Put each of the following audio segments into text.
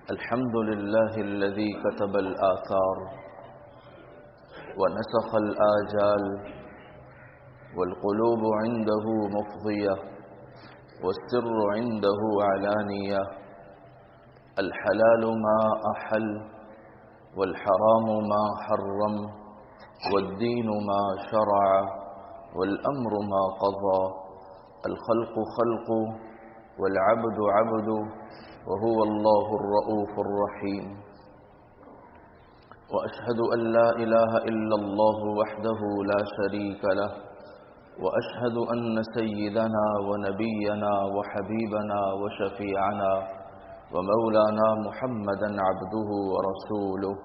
الحمد لله الذي كتب الآثار ونسخ الآجال والقلوب عنده مفضية والسر عنده علانية. الحلال ما أحل والحرام ما حرم والدين ما شرع والأمر ما قضى. الخلق خلق والعبد عبد وهو الله الرؤوف الرحيم. وأشهد أن لا إله إلا الله وحده لا شريك له وأشهد أن سيدنا ونبينا وحبيبنا وشفيعنا ومولانا محمدا عبده ورسوله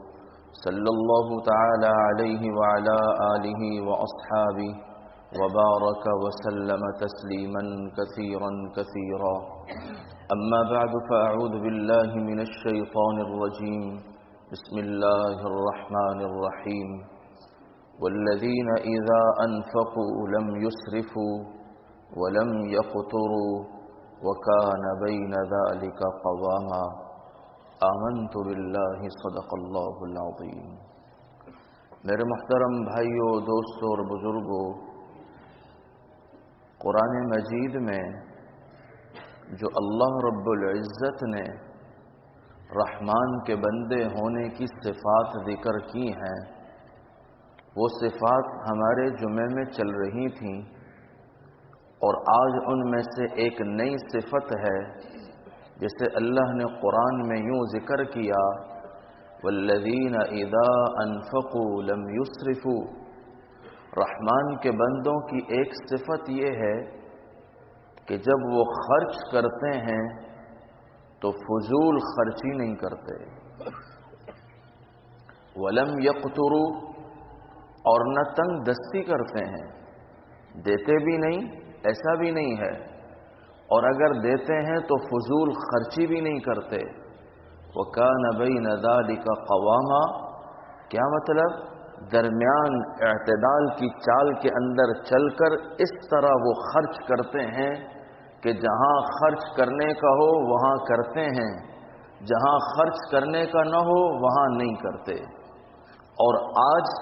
صلى الله تعالى عليه وعلى آله وأصحابه وبارك وسلم تسليما كثيرا كثيرا. أما بعد فأعوذ بالله من الشيطان الرجيم. بسم الله الرحمن الرحيم. والذين إذا أنفقوا لم يسرفوا ولم يقتروا وكان بين ذلك قواما. آمنت بالله صدق اللہ العظیم. میرے محترم بھائیوں، دوستوں اور بزرگوں، قرآن مجید میں جو اللہ رب العزت نے رحمان کے بندے ہونے کی صفات ذکر کی ہیں، وہ صفات ہمارے جمعے میں چل رہی تھیں، اور آج ان میں سے ایک نئی صفت ہے جسے اللہ نے قرآن میں یوں ذکر کیا، والذین اذا انفقوا لم یسرفوا. رحمان کے بندوں کی ایک صفت یہ ہے کہ جب وہ خرچ کرتے ہیں تو فضول خرچی نہیں کرتے. ولم یقتروا، اور نہ تنگ دستی کرتے ہیں، دیتے بھی نہیں، ایسا بھی نہیں ہے، اور اگر دیتے ہیں تو فضول خرچی بھی نہیں کرتے. وَكَانَ بَيْنَ ذَلِكَ قَوَامًا. کیا مطلب؟ درمیان اعتدال کی چال کے اندر چل کر اس طرح وہ خرچ کرتے ہیں کہ جہاں خرچ کرنے کا ہو وہاں کرتے ہیں، جہاں خرچ کرنے کا نہ ہو وہاں نہیں کرتے. اور آج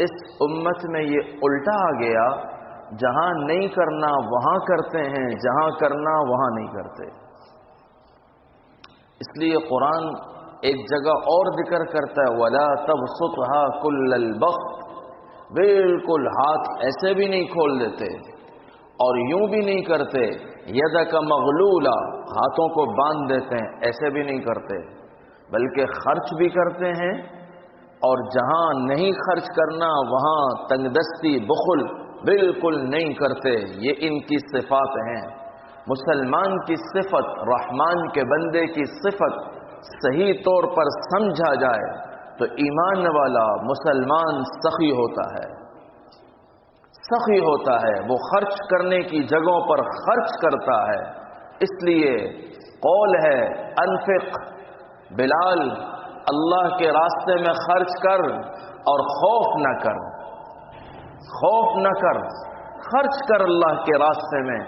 اس امت میں یہ الٹا آ گیا، جہاں نہیں کرنا وہاں کرتے ہیں، جہاں کرنا وہاں نہیں کرتے. اس لیے قرآن ایک جگہ اور ذکر کرتا ہے، وَلَا تَبْسُطْهَا كُلَّ الْبَسْطِ. بالکل ہاتھ ایسے بھی نہیں کھول دیتے اور یوں بھی نہیں کرتے. يَدَكَ مَغْلُولًا، ہاتھوں کو باندھ دیتے ہیں، ایسے بھی نہیں کرتے، بلکہ خرچ بھی کرتے ہیں، اور جہاں نہیں خرچ کرنا وہاں تنگ دستی بخل بالکل نہیں کرتے. یہ ان کی صفات ہیں. مسلمان کی صفت، رحمان کے بندے کی صفت صحیح طور پر سمجھا جائے تو ایمان والا مسلمان سخی ہوتا ہے، سخی ہوتا ہے، وہ خرچ کرنے کی جگہوں پر خرچ کرتا ہے. اس لیے قول ہے انفق بلال، اللہ کے راستے میں خرچ کر اور خوف نہ کر، خوف نہ کر، خرچ کر اللہ کے راستے میں.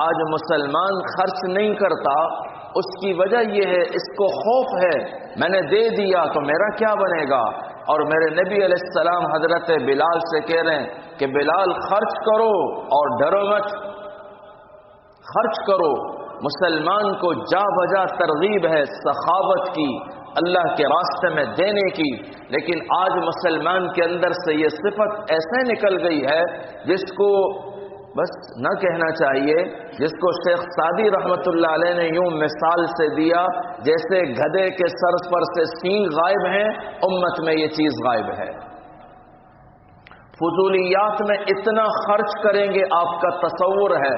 آج مسلمان خرچ نہیں کرتا، اس کی وجہ یہ ہے اس کو خوف ہے، میں نے دے دیا تو میرا کیا بنے گا. اور میرے نبی علیہ السلام حضرت بلال سے کہہ رہے ہیں کہ بلال خرچ کرو اور ڈرو مت، خرچ کرو. مسلمان کو جا بجا ترغیب ہے سخاوت کی، اللہ کے راستے میں دینے کی. لیکن آج مسلمان کے اندر سے یہ صفت ایسے نکل گئی ہے جس کو بس نہ کہنا چاہیے، جس کو شیخ سعدی رحمت اللہ علیہ نے یوں مثال سے دیا، جیسے گدھے کے سر پر سے سینگ غائب ہیں، امت میں یہ چیز غائب ہے. فضولیات میں اتنا خرچ کریں گے آپ کا تصور ہے،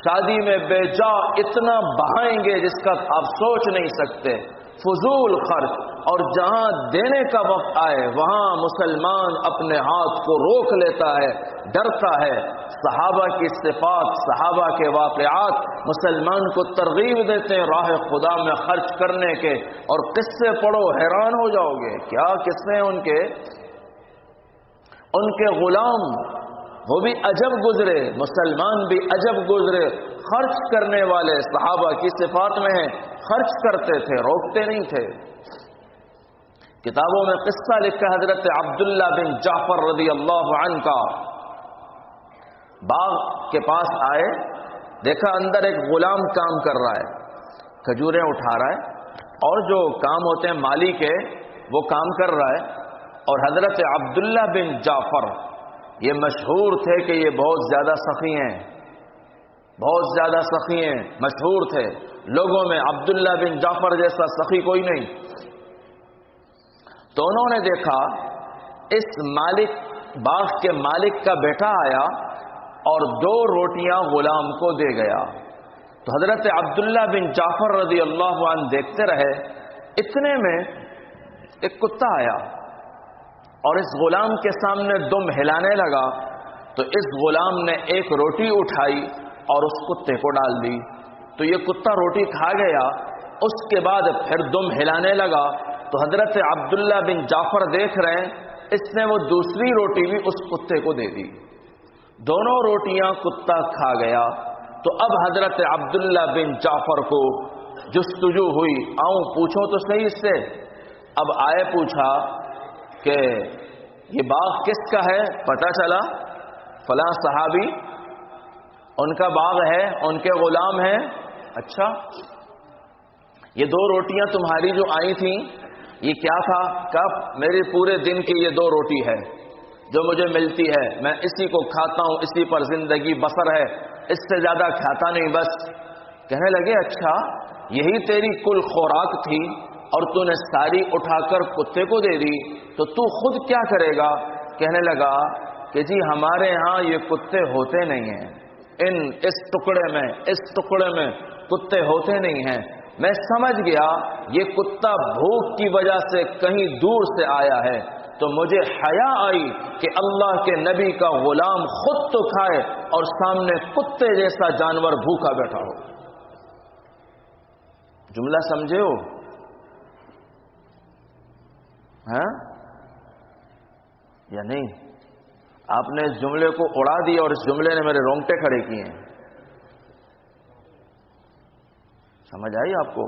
شادی میں بے جا اتنا بہائیں گے جس کا آپ سوچ نہیں سکتے، فضول خرچ. اور جہاں دینے کا وقت آئے وہاں مسلمان اپنے ہاتھ کو روک لیتا ہے، ڈرتا ہے. صحابہ کی صفات، صحابہ کے واقعات مسلمان کو ترغیب دیتے ہیں راہ خدا میں خرچ کرنے کے. اور قصے پڑھو حیران ہو جاؤ گے، کیا قصے ہیں ان کے غلام، وہ بھی عجب گزرے، مسلمان بھی عجب گزرے. خرچ کرنے والے صحابہ کی صفات میں ہیں خرچ کرتے تھے، روکتے نہیں تھے۔ کتابوں میں قصہ لکھا حضرت عبداللہ بن جعفر رضی اللہ عنہ کا، باغ کے پاس آئے، دیکھا اندر ایک غلام کام کر رہا ہے، کھجوریں اٹھا رہا ہے، اور جو کام ہوتے ہیں مالی کے وہ کام کر رہا ہے۔ اور حضرت عبداللہ بن جعفر یہ مشہور تھے کہ یہ بہت زیادہ سخی ہیں، بہت زیادہ سخی ہیں، مشہور تھے لوگوں میں، عبداللہ بن جعفر جیسا سخی کوئی نہیں۔ تو انہوں نے دیکھا اس مالک، باغ کے مالک کا بیٹا آیا اور 2 روٹیاں غلام کو دے گیا۔ تو حضرت عبداللہ بن جعفر رضی اللہ عنہ دیکھتے رہے، اتنے میں ایک کتا آیا اور اس غلام کے سامنے دم ہلانے لگا، تو اس غلام نے ایک روٹی اٹھائی اور اس کتے کو ڈال دی، تو یہ کتا روٹی کھا گیا۔ اس کے بعد پھر دم ہلانے لگا، تو حضرت عبداللہ بن جعفر دیکھ رہے ہیں، اس نے وہ دوسری روٹی بھی اس کتے کو دے دی، دونوں روٹیاں کتا کھا گیا۔ تو اب حضرت عبداللہ بن جعفر کو جستجو ہوئی، آؤں پوچھو تو صحیح اس سے۔ اب آئے، پوچھا کہ یہ باغ کس کا ہے؟ پتہ چلا فلاں صحابی ان کا باغ ہے، ان کے غلام ہیں۔ اچھا، یہ 2 روٹیاں تمہاری جو آئی تھیں یہ کیا تھا؟ کب؟ میری پورے دن کی یہ 2 روٹی ہے جو مجھے ملتی ہے، میں اسی کو کھاتا ہوں، اسی پر زندگی بسر ہے، اس سے زیادہ کھاتا نہیں بس۔ کہنے لگے اچھا یہی تیری کل خوراک تھی اور تو نے ساری اٹھا کر کتے کو دے دی، تو تو خود کیا کرے گا؟ کہنے لگا کہ جی ہمارے ہاں یہ کتے ہوتے نہیں ہیں، اس ٹکڑے میں کتے ہوتے نہیں ہیں۔ میں سمجھ گیا یہ کتا بھوک کی وجہ سے کہیں دور سے آیا ہے، تو مجھے حیا آئی کہ اللہ کے نبی کا غلام خود تو کھائے اور سامنے کتے جیسا جانور بھوکا بیٹھا ہو۔ جملہ سمجھے ہو؟ ہاں یا نہیں؟ آپ نے اس جملے کو اڑا دیا اور اس جملے نے میرے رونگٹے کھڑے کیے ہیں۔ سمجھ آئی آپ کو؟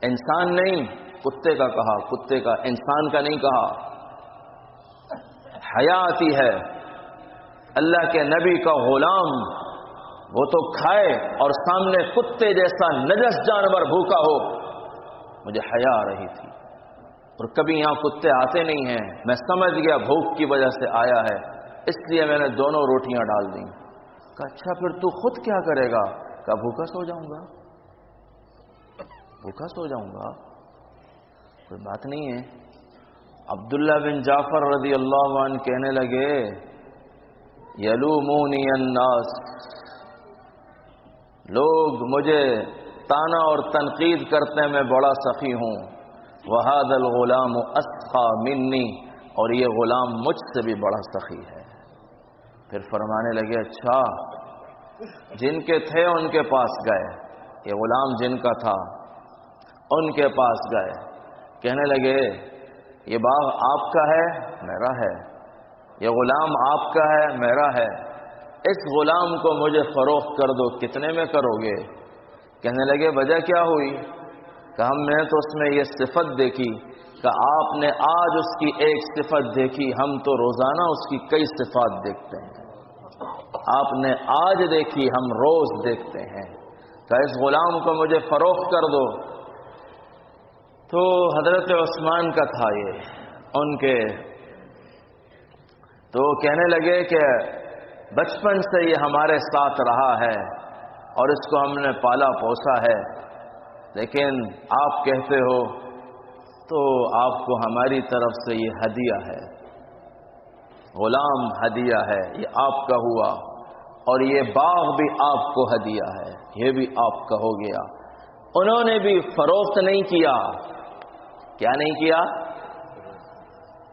انسان نہیں، کتے کا کہا، کتے کا، انسان کا نہیں کہا۔ حیا آتی ہے، اللہ کے نبی کا غلام وہ تو کھائے اور سامنے کتے جیسا نجس جانور بھوکا ہو، مجھے حیا آ رہی تھی۔ اور کبھی یہاں کتے آتے نہیں ہیں، میں سمجھ گیا بھوک کی وجہ سے آیا ہے، اس لیے میں نے دونوں روٹیاں ڈال دیں۔ کہا اچھا پھر تو خود کیا کرے گا؟ کہا بھوکا سو جاؤں گا، بھوکا سو جاؤں گا، کوئی بات نہیں ہے۔ عبداللہ بن جعفر رضی اللہ عنہ کہنے لگے یلومونی الناس، لوگ مجھے تانا اور تنقید کرتے ہیں میں بڑا سخی ہوں، وَهَذَا الْغُلَامُ أَسْخَى مِنِّي، اور یہ غلام مجھ سے بھی بڑا سخی ہے۔ پھر فرمانے لگے اچھا، جن کے تھے ان کے پاس گئے، یہ غلام جن کا تھا ان کے پاس گئے، کہنے لگے یہ باغ آپ کا ہے؟ میرا ہے۔ یہ غلام آپ کا ہے؟ میرا ہے۔ اس غلام کو مجھے فروخت کر دو، کتنے میں کرو گے؟ کہنے لگے وجہ کیا ہوئی؟ کہ ہم نے تو اس میں یہ صفت دیکھی، کہ آپ نے آج اس کی ایک صفت دیکھی، ہم تو روزانہ اس کی کئی صفات دیکھتے ہیں، آپ نے آج دیکھی ہم روز دیکھتے ہیں، کہ اس غلام کو مجھے فروخت کر دو۔ تو حضرت عثمان کا تھا یہ، ان کے، تو کہنے لگے کہ بچپن سے یہ ہمارے ساتھ رہا ہے اور اس کو ہم نے پالا پوسا ہے، لیکن آپ کہتے ہو تو آپ کو ہماری طرف سے یہ ہدیہ ہے، غلام ہدیہ ہے، یہ آپ کا ہوا، اور یہ باغ بھی آپ کو ہدیہ ہے، یہ بھی آپ کا ہو گیا۔ انہوں نے بھی فروخت نہیں کیا، کیا نہیں کیا؟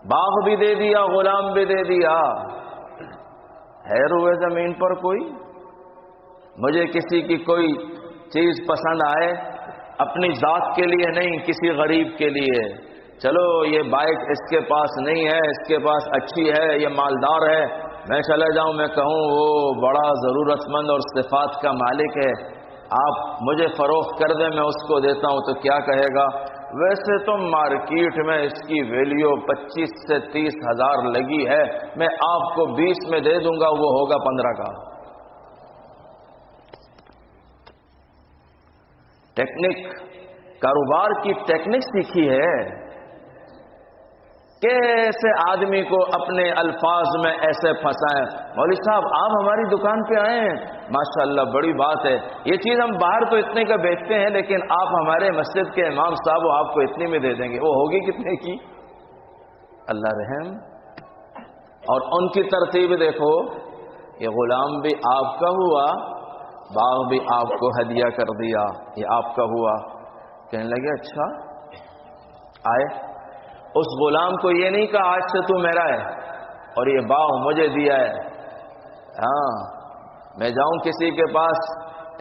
باغ بھی دے دیا، غلام بھی دے دیا۔ حیر ہوئے زمین پر کوئی؟ مجھے کسی کی کوئی چیز پسند آئے، اپنی ذات کے لیے نہیں، کسی غریب کے لیے، چلو یہ بائک اس کے پاس نہیں ہے، اس کے پاس اچھی ہے، یہ مالدار ہے، میں چلا جاؤں، میں کہوں وہ بڑا ضرورت مند اور صفات کا مالک ہے، آپ مجھے فروخت کر دیں، میں اس کو دیتا ہوں، تو کیا کہے گا؟ ویسے تو مارکیٹ میں اس کی ویلیو 25 سے 30 ہزار لگی ہے، میں آپ کو 20 میں دے دوں گا، وہ ہوگا 15 کا۔ ٹیکنک، کاروبار کی ٹیکنک سیکھی ہے، کیسے آدمی کو اپنے الفاظ میں ایسے پھنسائیں۔ مولوی صاحب آپ ہماری دکان پہ آئے ہیں، ماشاءاللہ بڑی بات ہے، یہ چیز ہم باہر تو اتنے کا بیچتے ہیں، لیکن آپ ہمارے مسجد کے امام صاحب وہ آپ کو اتنے میں دے دیں گے، وہ ہوگی کتنے کی؟ اللہ رحم۔ اور ان کی ترتیب دیکھو، یہ غلام بھی آپ کا ہوا، باغ بھی آپ کو ہدیہ کر دیا، یہ آپ کا ہوا۔ کہنے لگے اچھا، آئے، اس غلام کو یہ نہیں کہا آج سے تو میرا ہے اور یہ باغ مجھے دیا ہے۔ ہاں، میں جاؤں کسی کے پاس،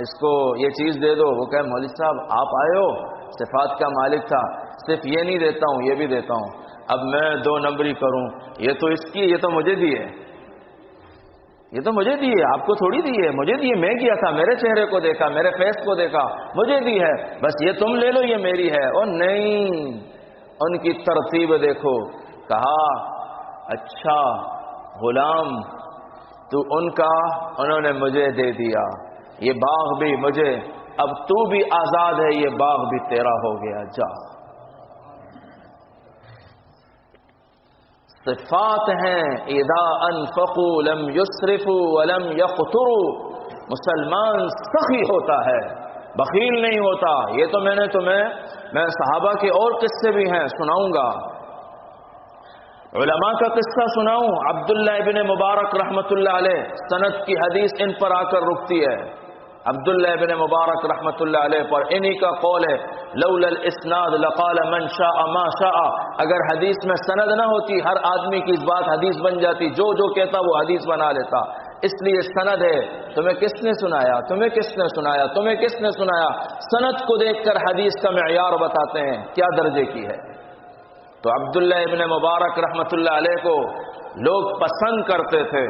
اس کو یہ چیز دے دو، وہ کہے مولوی صاحب آپ آئے ہو، صفات کا مالک تھا، صرف یہ نہیں دیتا ہوں، یہ بھی دیتا ہوں، اب میں 2 نمبری کروں، یہ تو اس کی، یہ تو مجھے دی ہے، یہ تو مجھے دی ہے، آپ کو تھوڑی دی ہے، مجھے دی ہے، میں کیا تھا، میرے چہرے کو دیکھا، میرے فیس کو دیکھا، مجھے دی ہے، بس یہ تم لے لو، یہ میری ہے۔ اور نہیں، ان کی ترتیب دیکھو، کہا اچھا غلام تو ان کا، انہوں نے مجھے دے دیا، یہ باغ بھی مجھے، اب تو بھی آزاد ہے، یہ باغ بھی تیرا ہو گیا، جا۔ صفات ہیں اذا انفقوا لم يسرفوا ولم يقتروا، مسلمان سخی ہوتا ہے، بخیل نہیں ہوتا۔ یہ تو میں صحابہ کے اور قصے بھی ہیں سناؤں گا، علماء کا قصہ سناؤں، عبداللہ ابن مبارک رحمت اللہ علیہ، سند کی حدیث ان پر آ کر رکتی ہے، عبداللہ ابن مبارک رحمت اللہ علیہ پر انہی کا قول ہے، لولا الاسناد لقال من شاء ما شاء، اگر حدیث میں سند نہ ہوتی ہر آدمی کی اس بات حدیث بن جاتی، جو جو کہتا وہ حدیث بنا لیتا، اس لیے سند ہے۔ تمہیں کس نے سنایا، تمہیں کس نے سنایا، تمہیں کس نے سنایا؟ سند کو دیکھ کر حدیث کا معیار بتاتے ہیں کیا درجے کی ہے۔ تو عبداللہ ابن مبارک رحمت اللہ علیہ کو لوگ پسند کرتے تھے،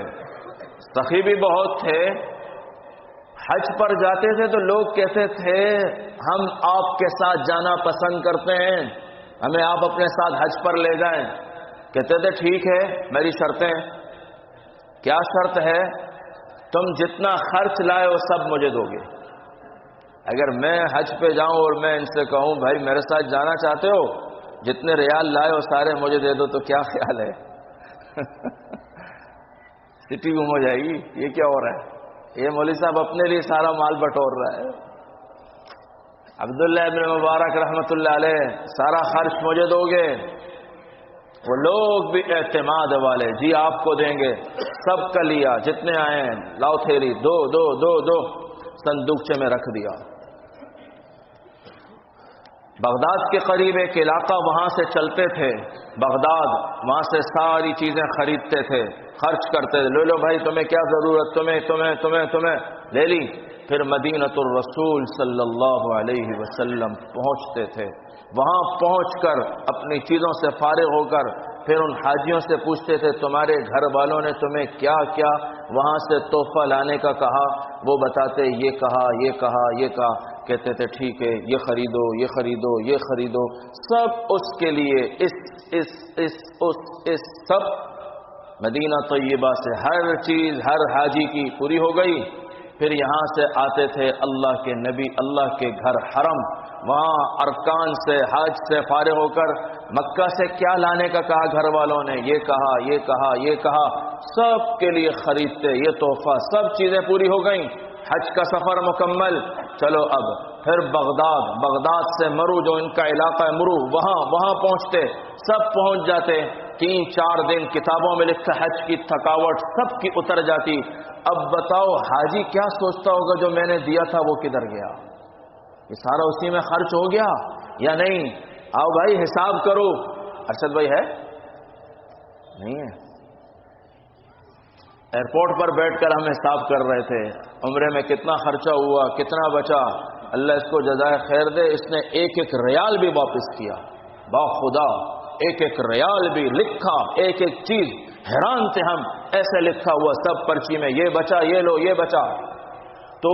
سخی بھی بہت تھے، حج پر جاتے تھے تو لوگ کہتے تھے ہم آپ کے ساتھ جانا پسند کرتے ہیں، ہمیں آپ اپنے ساتھ حج پر لے جائیں۔ کہتے تھے ٹھیک ہے، میری شرطیں۔ کیا شرط ہے؟ تم جتنا خرچ لائے وہ سب مجھے دو گے۔ اگر میں حج پہ جاؤں اور میں ان سے کہوں بھائی میرے ساتھ جانا چاہتے ہو، جتنے ریال لائے وہ سارے مجھے دے دو، تو کیا خیال ہے؟ سٹی گم ہو جائے گی۔ یہ کیا ہو رہا ہے؟ یہ مولوی صاحب اپنے لیے سارا مال بٹور رہا ہے۔ عبداللہ ابن مبارک رحمت اللہ علیہ، سارا خرچ مجھے دو گے؟ وہ لوگ بھی اعتماد والے، جی آپ کو دیں گے، سب کا لیا، جتنے آئے ہیں لاؤ تھیلی، دو دو دو دو، صندوقچے میں رکھ دیا۔ بغداد کے قریب ایک علاقہ، وہاں سے چلتے تھے بغداد، وہاں سے ساری چیزیں خریدتے تھے، خرچ کرتے تھے، لو لو بھائی تمہیں کیا ضرورت، تمہیں لے لی۔ پھر مدینۃ الرسول صلی اللہ علیہ وسلم پہنچتے تھے، وہاں پہنچ کر اپنی چیزوں سے فارغ ہو کر پھر ان حاجیوں سے پوچھتے تھے تمہارے گھر والوں نے تمہیں کیا کیا وہاں سے تحفہ لانے کا کہا، وہ بتاتے یہ کہا یہ کہا یہ کہا، کہتے تھے ٹھیک ہے یہ خریدو یہ خریدو یہ خریدو، سب اس کے لیے اس سب مدینہ طیبہ سے ہر چیز ہر حاجی کی پوری ہو گئی۔ پھر یہاں سے آتے تھے اللہ کے نبی، اللہ کے گھر حرم، وہاں ارکان سے حج سے فارغ ہو کر مکہ سے کیا لانے کا کہا گھر والوں نے، یہ کہا یہ کہا یہ کہا، سب کے لیے خریدتے یہ تحفہ، سب چیزیں پوری ہو گئیں، حج کا سفر مکمل۔ چلو اب پھر بغداد سے مرو، جو ان کا علاقہ ہے مرو، وہاں پہنچتے، سب پہنچ جاتے، 3-4 دن کتابوں میں لکھا حج کی تھکاوٹ سب کی اتر جاتی۔ اب بتاؤ حاجی کیا سوچتا ہوگا جو میں نے دیا تھا وہ کدھر گیا؟ یہ سارا اسی میں خرچ ہو گیا یا نہیں؟ آؤ بھائی حساب کرو۔ ارشد بھائی ہے نہیں ہے؟ ایئرپورٹ پر بیٹھ کر ہم حساب کر رہے تھے عمرے میں کتنا خرچہ ہوا، کتنا بچا۔ اللہ اس کو جزائے خیر دے، اس نے ایک ایک ریال بھی واپس کیا، باخدا ایک ایک ریال بھی لکھا، ایک ایک چیز، حیران تھے ہم، ایسے لکھا ہوا سب پرچی میں، یہ بچا یہ لو یہ بچا۔ تو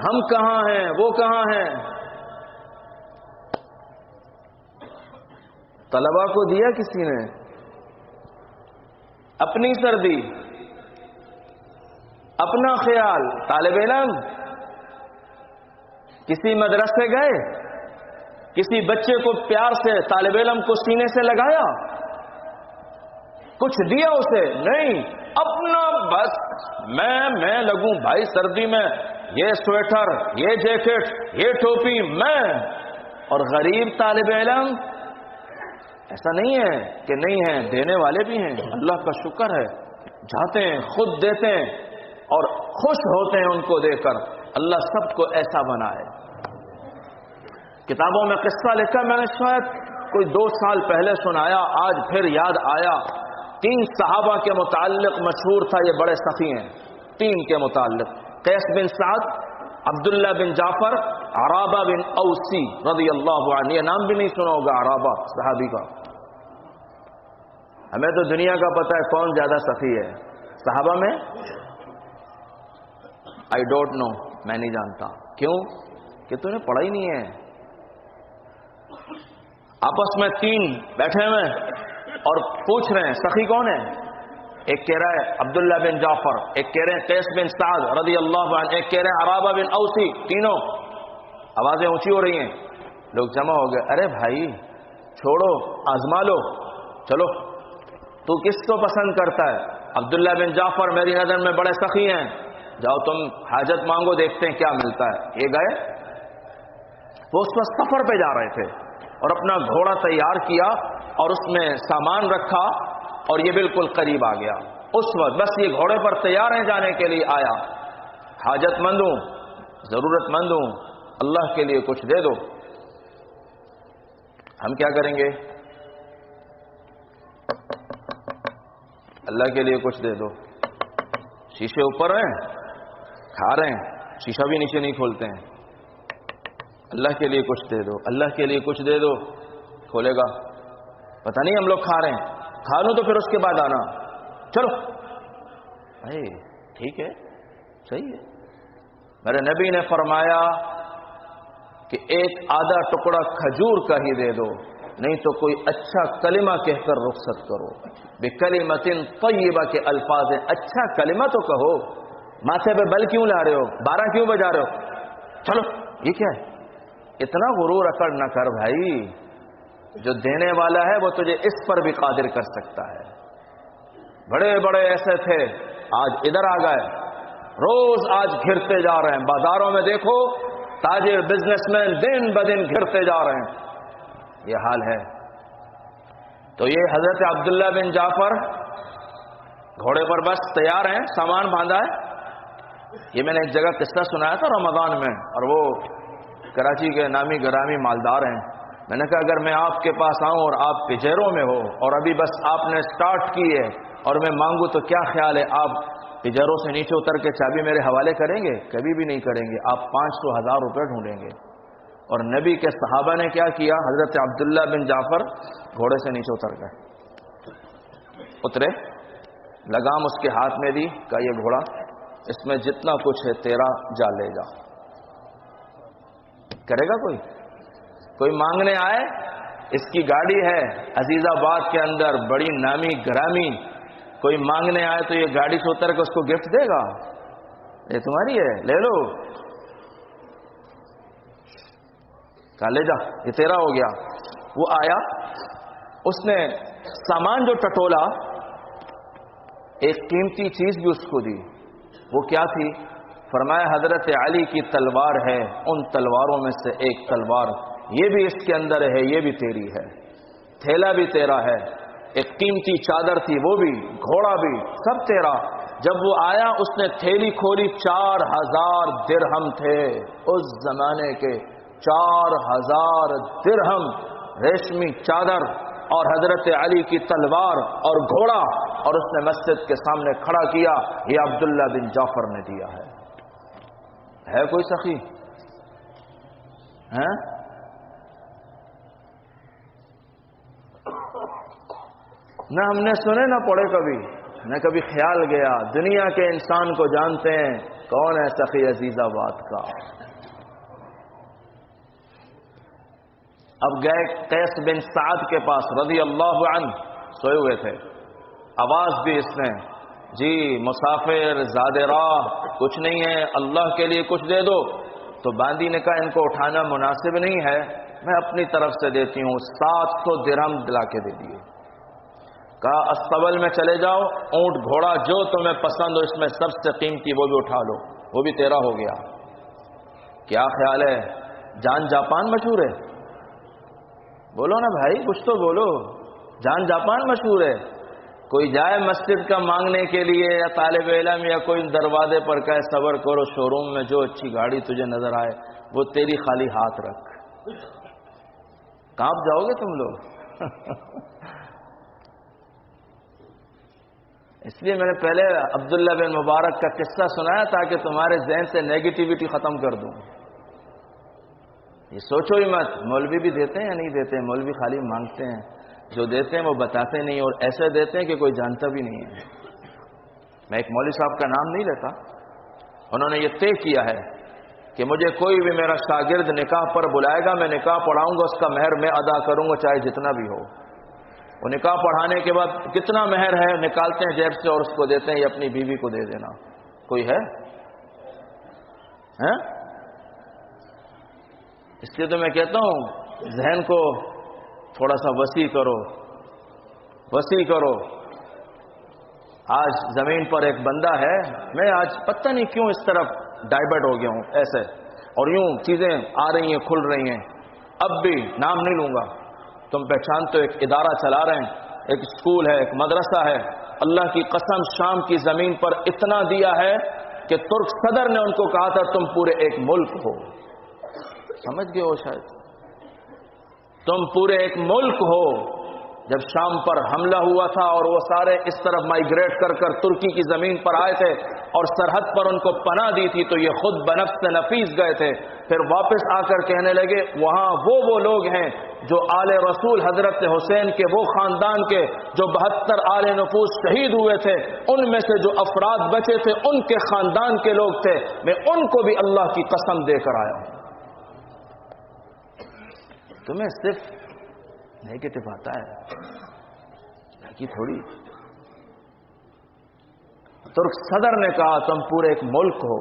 ہم کہاں ہیں وہ کہاں ہیں؟ طلبا کو دیا کسی نے؟ اپنی سردی، اپنا خیال. طالب علم کسی مدرسے گئے، کسی بچے کو پیار سے طالب علم کو سینے سے لگایا، کچھ دیا اسے؟ نہیں. اپنا بس میں لگوں بھائی سردی میں، یہ سویٹر، یہ جیکٹ، یہ ٹوپی میں. اور غریب طالب علم ایسا نہیں ہے کہ نہیں ہے، دینے والے بھی ہیں، اللہ کا شکر ہے، جاتے ہیں خود دیتے ہیں اور خوش ہوتے ہیں ان کو دے کر. اللہ سب کو ایسا بنائے. کتابوں میں قصہ لکھا، میں نے شاید کوئی 2 سال پہلے سنایا، آج پھر یاد آیا. 3 صحابہ کے متعلق مشہور تھا، یہ بڑے سخی ہیں. 3 کے متعلق: قیس بن سعد، عبداللہ بن جعفر، عرابہ بن اوسی رضی اللہ عنہ. یہ نام بھی نہیں سنا ہوگا عرابہ صحابی کا. ہمیں تو دنیا کا پتہ ہے کون زیادہ سخی ہے صحابہ میں. آئی ڈونٹ نو، میں نہیں جانتا. کیوں؟ کہ تو نے پڑھا ہی نہیں ہے. آپس میں 3 بیٹھے ہوئے اور پوچھ رہے ہیں سخی کون ہے. ایک کہہ رہا ہے عبداللہ بن جعفر، ایک کہہ رہے ہیں قیس بن سعد رضی اللہ عنہ، ایک کہہ رہے ہیں عرابہ بن اوسی. تینوں آوازیں اونچی ہو رہی ہیں. لوگ جمع ہو گئے. ارے بھائی چھوڑو، آزما لو، چلو تو کس کو پسند کرتا ہے؟ عبداللہ بن جعفر میری نظر میں بڑے سخی ہیں، جاؤ تم حاجت مانگو، دیکھتے ہیں کیا ملتا ہے. یہ گئے. وہ اس وقت سفر پہ جا رہے تھے اور اپنا گھوڑا تیار کیا اور اس میں سامان رکھا اور یہ بالکل قریب آ گیا. اس وقت بس یہ گھوڑے پر تیار ہیں جانے کے لیے آیا. حاجت مند ہوں، ضرورت مند ہوں، اللہ کے لیے کچھ دے دو. ہم کیا کریں گے؟ اللہ کے لیے کچھ دے دو. شیشے اوپر ہیں، کھا رہے ہیں، شیشہ بھی نیچے نہیں کھولتے ہیں. اللہ کے لیے کچھ دے دو، اللہ کے لیے کچھ دے دو. کھولے گا، پتہ نہیں ہم لوگ کھا رہے ہیں، کھا لوں تو پھر اس کے بعد آنا. چلو بھائی ٹھیک ہے، صحیح ہے. میرے نبی نے فرمایا کہ ایک آدھا ٹکڑا کھجور کا ہی دے دو، نہیں تو کوئی اچھا کلمہ کہہ کر رخصت کرو. بکلمۃ طیبہ کے الفاظ ہیں، اچھا کلمہ تو کہو. ماتھے پہ بل کیوں لا رہے ہو؟ 12 کیوں بجا رہے ہو؟ چلو یہ کیا ہے؟ اتنا غرور اکڑ نہ کر بھائی. جو دینے والا ہے وہ تجھے اس پر بھی قادر کر سکتا ہے. بڑے بڑے ایسے تھے، آج ادھر آ گئے، روز آج گھرتے جا رہے ہیں. بازاروں میں دیکھو تاجر، بزنس مین دن بدن گھرتے جا رہے ہیں. یہ حال ہے. تو یہ حضرت عبداللہ بن جعفر گھوڑے پر بس تیار ہیں، سامان باندھا ہے. یہ میں نے ایک جگہ قصہ سنایا تھا رمضان میں، اور وہ کراچی کے نامی گرامی مالدار ہیں. میں نے کہا اگر میں آپ کے پاس آؤں اور آپ پجیروں میں ہو اور ابھی بس آپ نے سٹارٹ کی ہے اور میں مانگوں تو کیا خیال ہے؟ آپ پجیروں سے نیچے اتر کے چابی میرے حوالے کریں گے؟ کبھی بھی نہیں کریں گے. آپ 500,000 روپے ڈھونڈیں گے. اور نبی کے صحابہ نے کیا کیا؟ حضرت عبداللہ بن جعفر گھوڑے سے نیچے اتر گئے. اترے، لگام اس کے ہاتھ میں دی، کہا یہ گھوڑا، اس میں جتنا کچھ ہے تیرا، جا لے جا. کرے گا کوئی مانگنے آئے؟ اس کی گاڑی ہے عزیز آباد کے اندر، بڑی نامی گرامی. کوئی مانگنے آئے تو یہ گاڑی سے اتر کے اس کو گفٹ دے گا؟ یہ تمہاری ہے، لے لو. کہا لے جا، یہ تیرا ہو گیا. وہ آیا، اس نے سامان جو ٹٹولا، ایک قیمتی چیز بھی اس کو دی. وہ کیا تھی؟ فرمایا حضرت علی کی تلوار ہے، ان تلواروں میں سے ایک تلوار یہ بھی اس کے اندر ہے، یہ بھی تیری ہے. تھیلا بھی تیرا ہے، ایک قیمتی چادر تھی وہ بھی، گھوڑا بھی، سب تیرا. جب وہ آیا اس نے تھیلی کھولی، 4000 درہم تھے اس زمانے کے. 4000 درہم، ریشمی چادر اور حضرت علی کی تلوار اور گھوڑا، اور اس نے مسجد کے سامنے کھڑا کیا. یہ عبداللہ بن جعفر نے دیا ہے. ہے کوئی سخی؟ ہیں؟ نہ ہم نے سنے نہ پڑھے کبھی، نہ کبھی خیال گیا. دنیا کے انسان کو جانتے ہیں کون ہے سخی عزیز آباد کا. اب گئے قیس بن سعد کے پاس رضی اللہ عنہ، سوئے ہوئے تھے، آواز دی اس نے، جی مسافر زاد راہ کچھ نہیں ہے، اللہ کے لیے کچھ دے دو۔ تو باندی نے کہا ان کو اٹھانا مناسب نہیں ہے، میں اپنی طرف سے دیتی ہوں، 700 درہم دلا کے دے دیے۔ کہا استبل میں چلے جاؤ، اونٹ گھوڑا جو تمہیں پسند ہو اس میں سب سے قیمتی وہ بھی اٹھا لو، وہ بھی تیرا ہو گیا۔ کیا خیال ہے؟ جان جاپان مشہور ہے؟ بولو نا بھائی، کچھ تو بولو۔ جان جاپان مشہور ہے۔ کوئی جائے مسجد کا مانگنے کے لیے یا طالب علم یا کوئی دروازے پر کہے صبر کرو، شو روم میں جو اچھی گاڑی تجھے نظر آئے وہ تیری خالی ہاتھ رکھ، کانپ جاؤ گے تم لوگ۔ اس لیے میں نے پہلے عبداللہ بن مبارک کا قصہ سنایا تاکہ تمہارے ذہن سے نیگیٹیوٹی ختم کر دوں۔ یہ سوچو ہی مت مولوی بھی دیتے ہیں یا نہیں دیتے، مولوی خالی مانگتے ہیں، جو دیتے ہیں وہ بتاتے نہیں، اور ایسے دیتے ہیں کہ کوئی جانتا بھی نہیں ہے۔ میں ایک مولوی صاحب کا نام نہیں لیتا، انہوں نے یہ طے کیا ہے کہ مجھے کوئی بھی میرا شاگرد نکاح پر بلائے گا، میں نکاح پڑھاؤں گا، اس کا مہر میں ادا کروں گا چاہے جتنا بھی ہو۔ وہ نکاح پڑھانے کے بعد کتنا مہر ہے نکالتے ہیں جیب سے اور اس کو دیتے ہیں، یہ اپنی بیوی کو دے دینا۔ کوئی ہے؟ اس لیے تو میں کہتا ہوں ذہن کو تھوڑا سا وسیع کرو، وسیع کرو۔ آج زمین پر ایک بندہ ہے، میں آج پتہ نہیں کیوں اس طرف ڈائیورٹ ہو گیا ہوں ایسے، اور یوں چیزیں آ رہی ہیں کھل رہی ہیں، اب بھی نام نہیں لوں گا، تم پہچان تو ایک ادارہ چلا رہے ہیں، ایک اسکول ہے، ایک مدرسہ ہے، اللہ کی قسم شام کی زمین پر اتنا دیا ہے کہ ترک صدر نے ان کو کہا تھا تم پورے ایک ملک ہو، سمجھ گئے ہو شاید، تم پورے ایک ملک ہو۔ جب شام پر حملہ ہوا تھا اور وہ سارے اس طرف مائیگریٹ کر کر ترکی کی زمین پر آئے تھے اور سرحد پر ان کو پناہ دی تھی تو یہ خود بنفس نفیس گئے تھے، پھر واپس آ کر کہنے لگے وہاں وہ لوگ ہیں جو آل رسول حضرت حسین کے وہ خاندان کے جو 72 آل نفوس شہید ہوئے تھے، ان میں سے جو افراد بچے تھے ان کے خاندان کے لوگ تھے، میں ان کو بھی اللہ کی قسم دے کر آیا ہوں۔ تمہیں صرف نیگیٹو آتا ہے، باقی تھوڑی۔ ترک صدر نے کہا تم پورے ایک ملک ہو،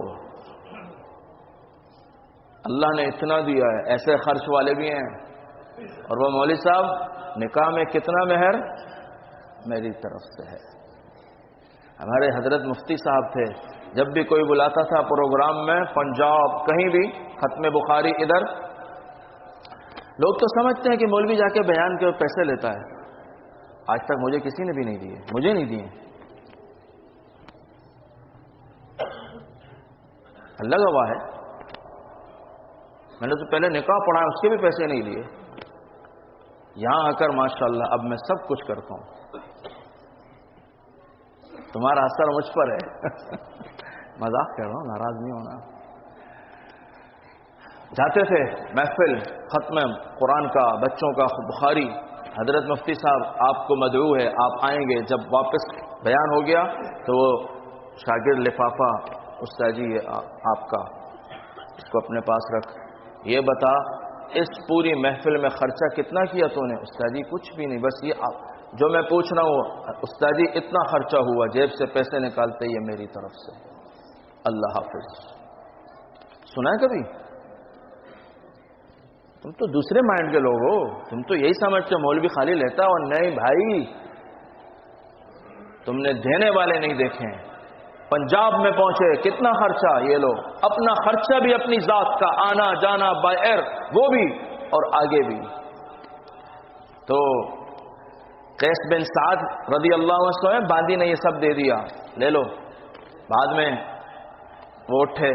اللہ نے اتنا دیا ہے، ایسے خرچ والے بھی ہیں۔ اور وہ مولوی صاحب نکاح میں کتنا مہر؟ میری طرف سے ہے۔ ہمارے حضرت مفتی صاحب تھے، جب بھی کوئی بلاتا تھا پروگرام میں، پنجاب کہیں بھی، ختم بخاری ادھر، لوگ تو سمجھتے ہیں کہ مولوی جا کے بیان کے پیسے لیتا ہے، آج تک مجھے کسی نے بھی نہیں دیے، مجھے نہیں دیے، اللہ گواہ ہے، میں نے تو پہلے نکاح پڑھا اس کے بھی پیسے نہیں لیے، یہاں آ کر ماشاءاللہ اب میں سب کچھ کرتا ہوں، تمہارا اثر مجھ پر ہے۔ مذاق کر رہا ہوں، ناراض نہیں ہونا۔ جاتے تھے محفل ختم قرآن کا، بچوں کا بخاری، حضرت مفتی صاحب آپ کو مدعو ہے، آپ آئیں گے۔ جب واپس بیان ہو گیا تو وہ شاگرد لفافہ، استاد جی آپ کا، اس کو اپنے پاس رکھ، یہ بتا اس پوری محفل میں خرچہ کتنا کیا تو نے؟ استاد جی کچھ بھی نہیں، بس یہ جو میں پوچھ رہا ہوں، استاد جی اتنا خرچہ ہوا، جیب سے پیسے نکالتے یہ میری طرف سے، اللہ حافظ۔ سنا ہے کبھی؟ تم تو دوسرے مائنڈ کے لوگ ہو، تم تو یہی سمجھتے ہو مولوی خالی لیتا، اور نہیں بھائی، تم نے دینے والے نہیں دیکھے۔ پنجاب میں پہنچے، کتنا خرچہ، یہ لو اپنا خرچہ بھی اپنی ذات کا، آنا جانا بائی ایئر وہ بھی، اور آگے بھی۔ تو قیس بن سعد رضی اللہ عنہ باندی نے یہ سب دے دیا، لے لو۔ بعد میں وہ اٹھے،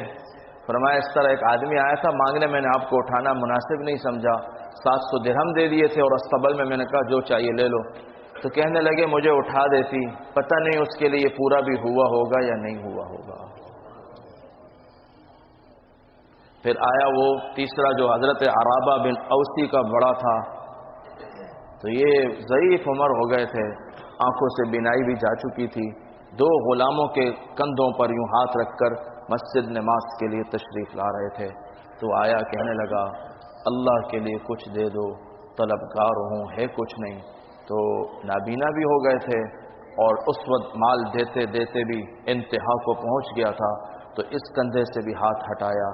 فرمایا اس طرح ایک آدمی آیا تھا مانگنے، میں نے آپ کو اٹھانا مناسب نہیں سمجھا، 700 درہم دے دیے تھے، اور استبل میں نے کہا جو چاہیے لے لو۔ تو کہنے لگے مجھے اٹھا دیتی، پتہ نہیں اس کے لیے پورا بھی ہوا ہوگا یا نہیں ہوا ہوگا۔ پھر آیا وہ تیسرا جو حضرت عرابہ بن اوسی کا بڑا تھا، تو یہ ضعیف عمر ہو گئے تھے، آنکھوں سے بینائی بھی جا چکی تھی، 2 غلاموں کے کندھوں پر یوں ہاتھ رکھ کر مسجد نماز کے لیے تشریف لا رہے تھے۔ تو آیا، کہنے لگا اللہ کے لیے کچھ دے دو، طلبگار ہوں، ہے کچھ نہیں، تو نابینا بھی ہو گئے تھے اور اس وقت مال دیتے دیتے بھی انتہا کو پہنچ گیا تھا، تو اس کندھے سے بھی ہاتھ ہٹایا،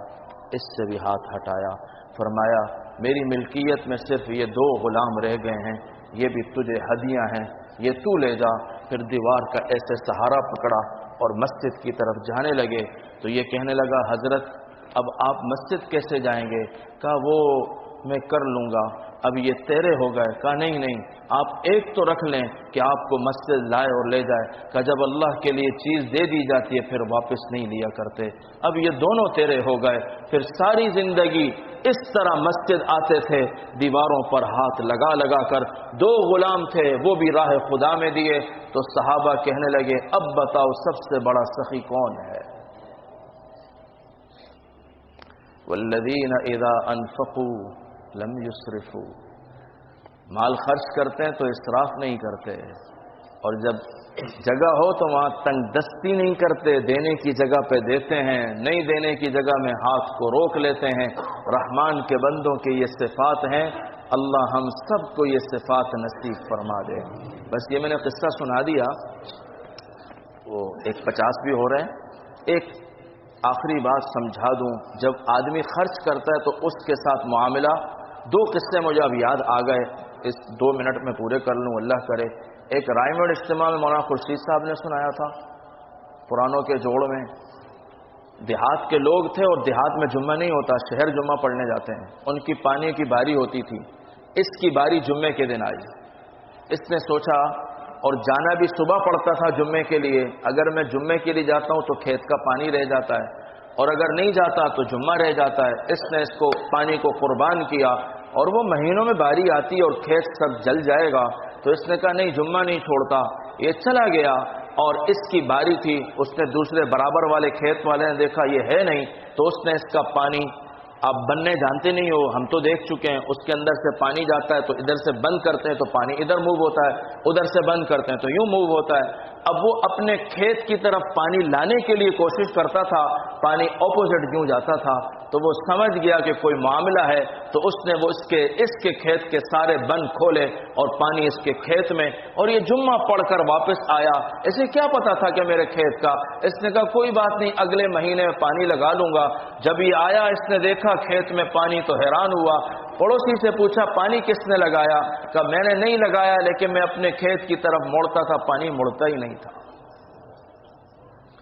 اس سے بھی ہاتھ ہٹایا، فرمایا میری ملکیت میں صرف یہ 2 غلام رہ گئے ہیں، یہ بھی تجھے ہدیہ ہیں، یہ تو لے جا۔ پھر دیوار کا ایسے سہارا پکڑا اور مسجد کی طرف جانے لگے، تو یہ کہنے لگا حضرت اب آپ مسجد کیسے جائیں گے؟ کہا وہ میں کر لوں گا، اب یہ تیرے ہو گئے۔ کہا نہیں نہیں، آپ ایک تو رکھ لیں کہ آپ کو مسجد لائے اور لے جائے۔ کہا جب اللہ کے لیے چیز دے دی جاتی ہے پھر واپس نہیں لیا کرتے، اب یہ دونوں تیرے ہو گئے۔ پھر ساری زندگی اس طرح مسجد آتے تھے، دیواروں پر ہاتھ لگا لگا کر۔ 2 غلام تھے، وہ بھی راہ خدا میں دیے۔ تو صحابہ کہنے لگے اب بتاؤ سب سے بڑا سخی کون ہے؟ والذین اذا انفقوا لم یسرفوا، مال خرچ کرتے ہیں تو اسراف نہیں کرتے، اور جب جگہ ہو تو وہاں تنگ دستی نہیں کرتے، دینے کی جگہ پہ دیتے ہیں، نہیں دینے کی جگہ میں ہاتھ کو روک لیتے ہیں۔ رحمان کے بندوں کے یہ صفات ہیں، اللہ ہم سب کو یہ صفات نصیب فرما دے۔ بس یہ میں نے قصہ سنا دیا، وہ 1:50 بھی ہو رہے ہیں۔ ایک آخری بات سمجھا دوں، جب آدمی خرچ کرتا ہے تو اس کے ساتھ معاملہ، 2 قصے مجھے اب یاد آ گئے، اس 2 منٹ میں پورے کر لوں اللہ کرے۔ ایک رائے میڈ اجتماع میں مولانا خورشید صاحب نے سنایا تھا، پرانوں کے جوڑ میں دیہات کے لوگ تھے، اور دیہات میں جمعہ نہیں ہوتا، شہر جمعہ پڑھنے جاتے ہیں، ان کی پانی کی باری ہوتی تھی، اس کی باری جمعے کے دن آئی۔ اس نے سوچا، اور جانا بھی صبح پڑتا تھا جمعے کے لیے، اگر میں جمعے کے لیے جاتا ہوں تو کھیت کا پانی رہ جاتا ہے، اور اگر نہیں جاتا تو جمعہ رہ جاتا ہے۔ اس نے اس کو پانی کو قربان کیا، اور وہ مہینوں میں باری آتی ہے اور کھیت سب جل جائے گا، تو اس نے کہا نہیں جمعہ نہیں چھوڑتا۔ یہ چلا گیا اور اس کی باری تھی، اس نے دوسرے برابر والے کھیت والے نے دیکھا یہ ہے نہیں، تو اس نے اس کا پانی، آپ بننے جانتے نہیں ہو، ہم تو دیکھ چکے ہیں، اس کے اندر سے پانی جاتا ہے تو ادھر سے بند کرتے ہیں تو پانی ادھر موو ہوتا ہے، ادھر سے بند کرتے ہیں تو یوں موو ہوتا ہے۔ اب وہ اپنے کھیت کی طرف پانی لانے کے لیے کوشش کرتا تھا، پانی اپوزٹ یوں جاتا تھا، تو وہ سمجھ گیا کہ کوئی معاملہ ہے، تو اس نے وہ اس کے کھیت کے سارے بند کھولے اور پانی اس کے کھیت میں، اور یہ جمعہ پڑھ کر واپس آیا۔ اسے کیا پتا تھا کہ میرے کھیت کا؟ اس نے کہا کوئی بات نہیں، اگلے مہینے میں پانی لگا لوں گا۔ جب یہ آیا اس نے دیکھا کھیت میں پانی تو حیران ہوا، پڑوسی سے پوچھا پانی کس نے لگایا؟ کہا میں نے نہیں لگایا، لیکن میں اپنے کھیت کی طرف موڑتا تھا، پانی مڑتا ہی نہیں تھا۔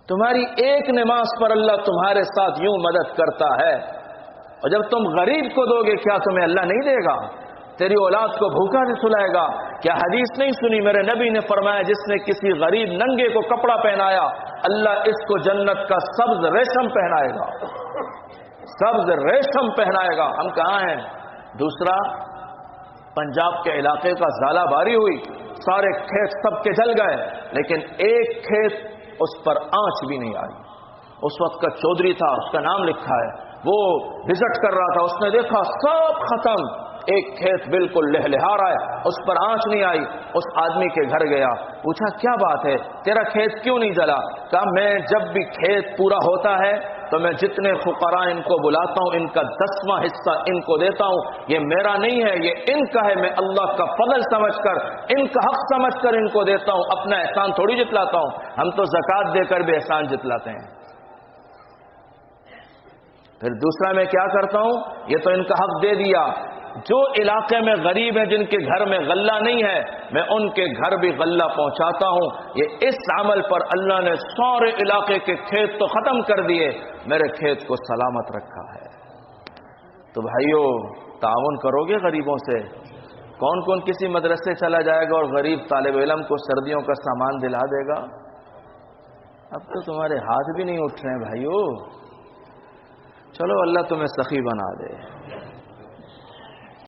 تمہاری ایک نماز پر اللہ تمہارے ساتھ یوں مدد کرتا ہے، اور جب تم غریب کو دو گے کیا تمہیں اللہ نہیں دے گا؟ تیری اولاد کو بھوکا نہیں سلائے گا؟ کیا حدیث نہیں سنی؟ میرے نبی نے فرمایا جس نے کسی غریب ننگے کو کپڑا پہنایا، اللہ اس کو جنت کا سبز ریشم پہنائے گا، سبز ریشم پہنائے گا۔ ہم کہاں ہیں؟ دوسرا، پنجاب کے علاقے کا ژالہ باری ہوئی، سارے کھیت سب کے جل گئے، لیکن ایک کھیت اس پر آنچ بھی نہیں آئی۔ اس وقت کا چودھری تھا، اس کا نام لکھا ہے، وہ وزٹ کر رہا تھا، اس نے دیکھا سب ختم، ایک کھیت بالکل لہلہا رہا ہے، اس پر آنچ نہیں آئی۔ اس آدمی کے گھر گیا، پوچھا کیا بات ہے، تیرا کھیت کیوں نہیں جلا؟ کہا میں جب بھی کھیت پورا ہوتا ہے تو میں جتنے فقراء ان کو بلاتا ہوں، ان کا 10واں حصہ ان کو دیتا ہوں، یہ میرا نہیں ہے، یہ ان کا ہے، میں اللہ کا فضل سمجھ کر، ان کا حق سمجھ کر ان کو دیتا ہوں، اپنا احسان تھوڑی جتلاتا ہوں۔ ہم تو زکوٰۃ دے کر بھی احسان جتلاتے ہیں۔ پھر دوسرا میں کیا کرتا ہوں، یہ تو ان کا حق دے دیا، جو علاقے میں غریب ہیں جن کے گھر میں غلہ نہیں ہے، میں ان کے گھر بھی غلہ پہنچاتا ہوں۔ یہ اس عمل پر اللہ نے سارے علاقے کے کھیت تو ختم کر دیے، میرے کھیت کو سلامت رکھا ہے۔ تو بھائیو، تعاون کرو گے غریبوں سے؟ کون کون کسی مدرسے چلا جائے گا اور غریب طالب علم کو سردیوں کا سامان دلا دے گا؟ اب تو تمہارے ہاتھ بھی نہیں اٹھ رہے ہیں بھائیو۔ چلو اللہ تمہیں سخی بنا دے۔